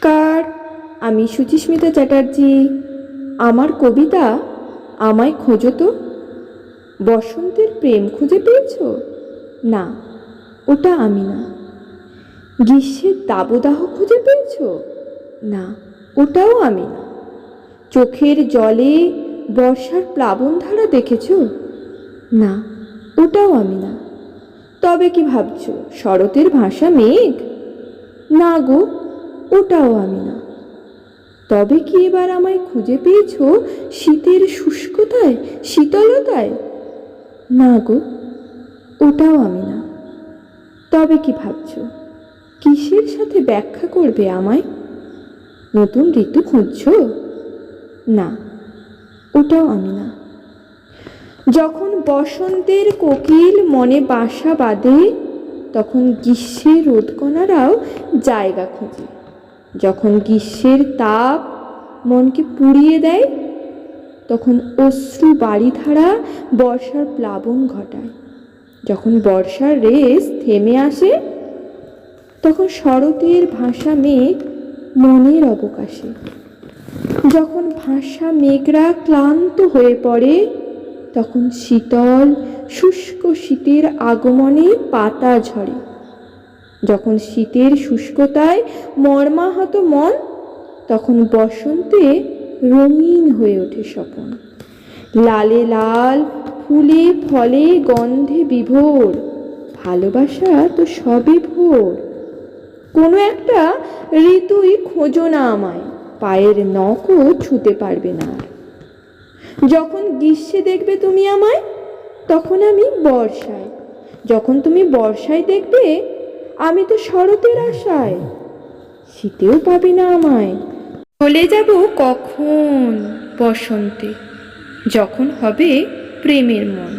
নমস্কার, আমি সুচিস্মিতা চ্যাটার্জি। আমার কবিতা আমায় খোঁজো তো। বসন্তের প্রেম খুঁজে পেয়েছ? না, ওটা আমি না। গ্রীষ্মের দাবদাহ খুঁজে পেয়েছ? না, ওটাও আমি না। চোখের জলে বর্ষার প্লাবনধারা দেখেছ? না, ওটাও আমি না। তবে কি ভাবছ শরতের ভাষা মেঘ? না গো, ওটাও আমি না। তবে কি এবার আমায় খুঁজে পেয়েছ শীতের শুষ্কতায়, শীতলতায়? না গো, ওটাও আমি না। তবে কি ভাবছ কিসের সাথে ব্যাখ্যা করবে আমায়? নতুন ঋতু খুঁজছ? না, ওটাও আমি না। যখন বসন্তের কোকিল মনে বাসা বাঁধে, তখন গ্রীষ্মের রোদকণারাও জায়গা খোঁজে। যখন গ্রীষ্মের তাপ মনকে পুড়িয়ে দেয়, তখন অশ্রু বারিধারা বর্ষার প্লাবন ঘটায়। যখন বর্ষার রেশ থেমে আসে, তখন শরতের ভাষা মেঘ মনের অবকাশে। যখন ভাষা মেঘরা ক্লান্ত হয়ে পড়ে, তখন শীতল শুষ্ক শীতের আগমনে পাতা ঝরে। যখন শীতের শুষ্কতায় মর্মাহত মন, তখন বসন্তে রঙিন হয়ে ওঠে স্বপন। লালে লাল, ফুলে ফলে গন্ধে বিভোর, ভালোবাসা তো সবে ভোর। কোনো একটা ঋতুই খোঁজো না আমায়, পায়ের নখও ছুতে পারবে না। যখন গ্রীষ্মে দেখবে তুমি আমায়, তখন আমি বর্ষায়। যখন তুমি বর্ষায় দেখবে, আমি তো শরতের আশায়। শীতেও পাবে না আমায়। চলে যাব কখন বসন্তে, যখন হবে প্রেমের মন।